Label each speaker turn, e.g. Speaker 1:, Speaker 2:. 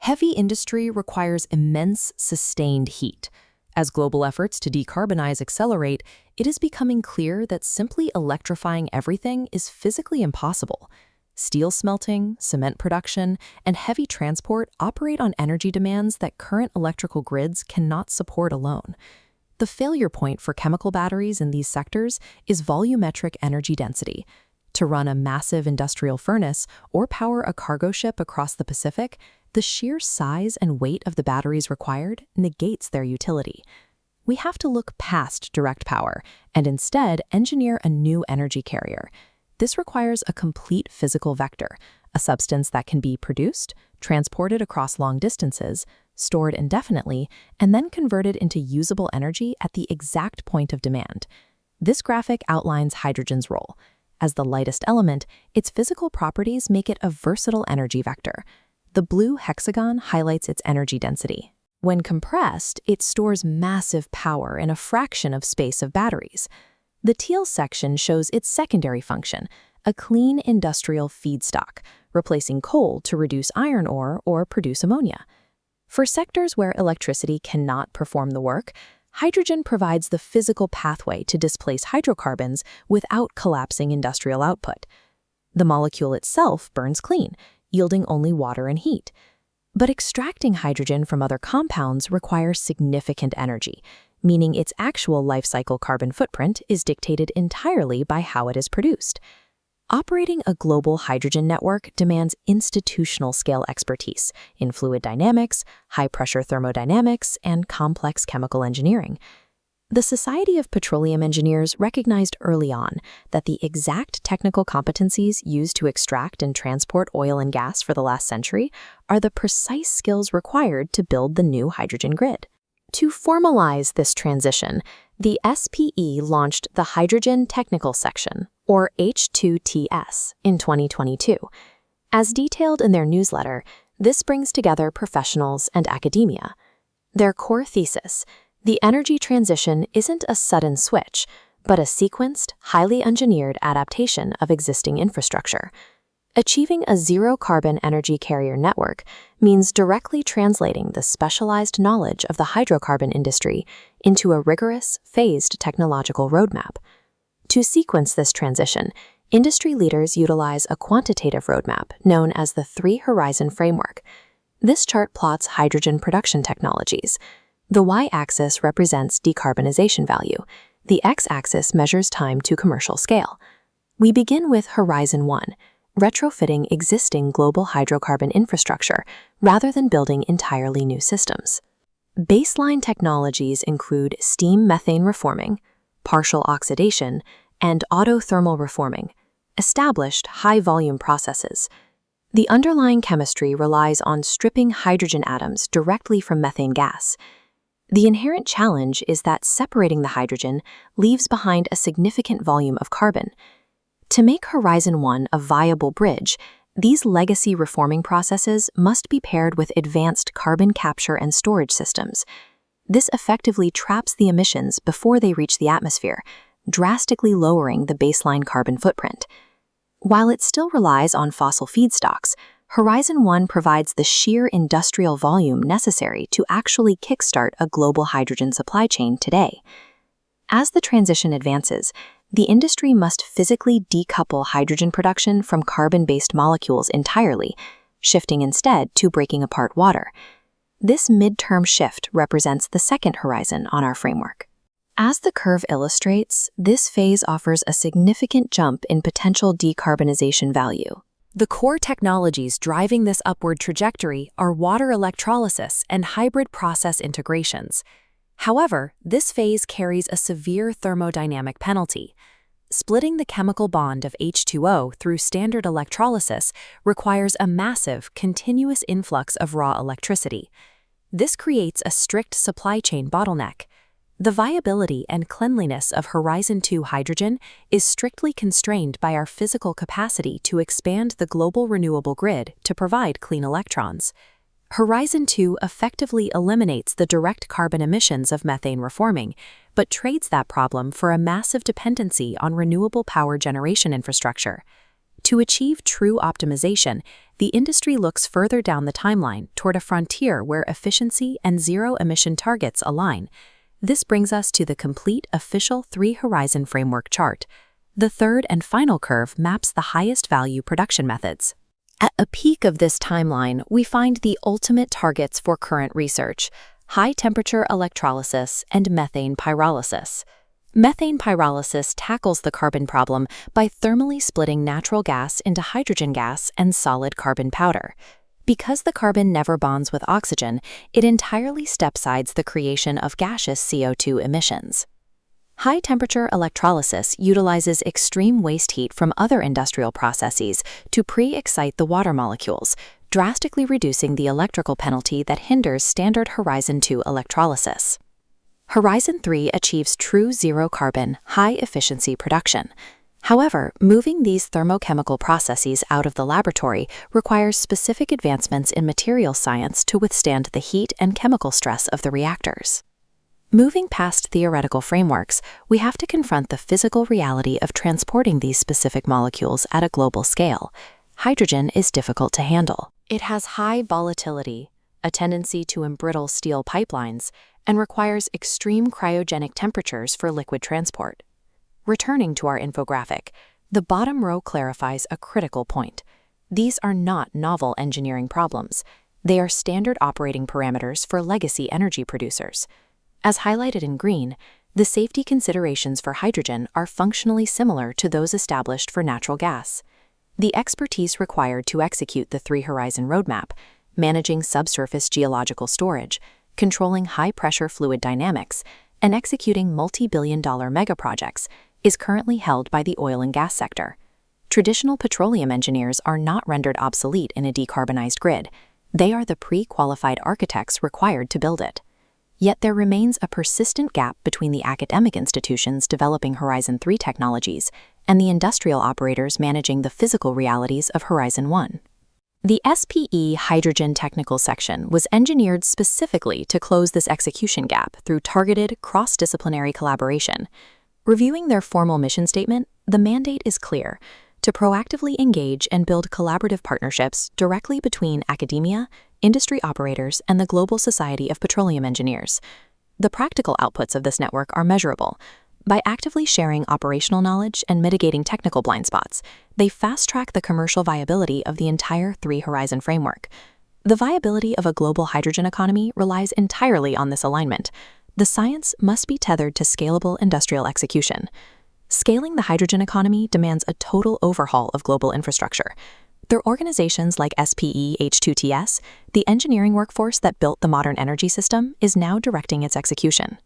Speaker 1: Heavy industry requires immense, sustained heat. As global efforts to decarbonize accelerate, it is becoming clear that simply electrifying everything is physically impossible. Steel smelting, cement production, and heavy transport operate on energy demands that current electrical grids cannot support alone. The failure point for chemical batteries in these sectors is volumetric energy density. To run a massive industrial furnace or power a cargo ship across the Pacific, the sheer size and weight of the batteries required negates their utility. We have to look past direct power and instead engineer a new energy carrier. This requires a complete physical vector, a substance that can be produced, transported across long distances, stored indefinitely, and then converted into usable energy at the exact point of demand. This graphic outlines hydrogen's role. As the lightest element, its physical properties make it a versatile energy vector. The blue hexagon highlights its energy density. When compressed, it stores massive power in a fraction of space of batteries. The teal section shows its secondary function, a clean industrial feedstock, replacing coal to reduce iron ore or produce ammonia. For sectors where electricity cannot perform the work, hydrogen provides the physical pathway to displace hydrocarbons without collapsing industrial output. The molecule itself burns clean, yielding only water and heat. But extracting hydrogen from other compounds requires significant energy, meaning its actual life cycle carbon footprint is dictated entirely by how it is produced. Operating a global hydrogen network demands institutional-scale expertise in fluid dynamics, high-pressure thermodynamics, and complex chemical engineering. The Society of Petroleum Engineers recognized early on that the exact technical competencies used to extract and transport oil and gas for the last century are the precise skills required to build the new hydrogen grid. To formalize this transition, the SPE launched the Hydrogen Technical Section, or H2TS, in 2022. As detailed in their newsletter, this brings together professionals and academia. Their core thesis: the energy transition isn't a sudden switch, but a sequenced, highly engineered adaptation of existing infrastructure. Achieving a zero-carbon energy carrier network means directly translating the specialized knowledge of the hydrocarbon industry into a rigorous, phased technological roadmap. To sequence this transition, industry leaders utilize a quantitative roadmap known as the Three-Horizon Framework. This chart plots hydrogen production technologies. The y-axis represents decarbonization value. The x-axis measures time to commercial scale. We begin with Horizon 1, retrofitting existing global hydrocarbon infrastructure rather than building entirely new systems. Baseline technologies include steam methane reforming, partial oxidation, and autothermal reforming, established high-volume processes. The underlying chemistry relies on stripping hydrogen atoms directly from methane gas. The inherent challenge is that separating the hydrogen leaves behind a significant volume of carbon. To make Horizon 1 a viable bridge, these legacy reforming processes must be paired with advanced carbon capture and storage systems. This effectively traps the emissions before they reach the atmosphere, drastically lowering the baseline carbon footprint. While it still relies on fossil feedstocks, Horizon 1 provides the sheer industrial volume necessary to actually kickstart a global hydrogen supply chain today. As the transition advances, the industry must physically decouple hydrogen production from carbon-based molecules entirely, shifting instead to breaking apart water. This mid-term shift represents the second horizon on our framework. As the curve illustrates, this phase offers a significant jump in potential decarbonization value. The core technologies driving this upward trajectory are water electrolysis and hybrid process integrations. However, this phase carries a severe thermodynamic penalty. Splitting the chemical bond of H2O through standard electrolysis requires a massive, continuous influx of raw electricity. This creates a strict supply chain bottleneck. The viability and cleanliness of Horizon 2 hydrogen is strictly constrained by our physical capacity to expand the global renewable grid to provide clean electrons. Horizon 2 effectively eliminates the direct carbon emissions of methane reforming, but trades that problem for a massive dependency on renewable power generation infrastructure. To achieve true optimization, the industry looks further down the timeline toward a frontier where efficiency and zero-emission targets align. This brings us to the complete official three-horizon framework chart. The third and final curve maps the highest value production methods. At a peak of this timeline, we find the ultimate targets for current research: high-temperature electrolysis and methane pyrolysis. Methane pyrolysis tackles the carbon problem by thermally splitting natural gas into hydrogen gas and solid carbon powder. Because the carbon never bonds with oxygen, it entirely step-sides the creation of gaseous CO2 emissions. High-temperature electrolysis utilizes extreme waste heat from other industrial processes to pre-excite the water molecules, drastically reducing the electrical penalty that hinders standard Horizon 2 electrolysis. Horizon 3 achieves true zero-carbon, high-efficiency production. However, moving these thermochemical processes out of the laboratory requires specific advancements in material science to withstand the heat and chemical stress of the reactors. Moving past theoretical frameworks, we have to confront the physical reality of transporting these specific molecules at a global scale. Hydrogen is difficult to handle. It has high volatility, a tendency to embrittle steel pipelines, and requires extreme cryogenic temperatures for liquid transport. Returning to our infographic, the bottom row clarifies a critical point. These are not novel engineering problems. They are standard operating parameters for legacy energy producers. As highlighted in green, the safety considerations for hydrogen are functionally similar to those established for natural gas. The expertise required to execute the three-horizon roadmap, managing subsurface geological storage, controlling high-pressure fluid dynamics, and executing multi-billion-dollar megaprojects, is currently held by the oil and gas sector. Traditional petroleum engineers are not rendered obsolete in a decarbonized grid. They are the pre-qualified architects required to build it. Yet there remains a persistent gap between the academic institutions developing Horizon 3 technologies and the industrial operators managing the physical realities of Horizon 1. The SPE Hydrogen Technical Section was engineered specifically to close this execution gap through targeted, cross-disciplinary collaboration. Reviewing their formal mission statement, the mandate is clear: to proactively engage and build collaborative partnerships directly between academia, industry operators, and the global society of petroleum engineers. The practical outputs of this network are measurable. By actively sharing operational knowledge and mitigating technical blind spots, they fast-track the commercial viability of the entire three-horizon framework. The viability of a global hydrogen economy relies entirely on this alignment. The science must be tethered to scalable industrial execution. Scaling the hydrogen economy demands a total overhaul of global infrastructure. Through organizations like SPE H2TS, the engineering workforce that built the modern energy system is now directing its execution.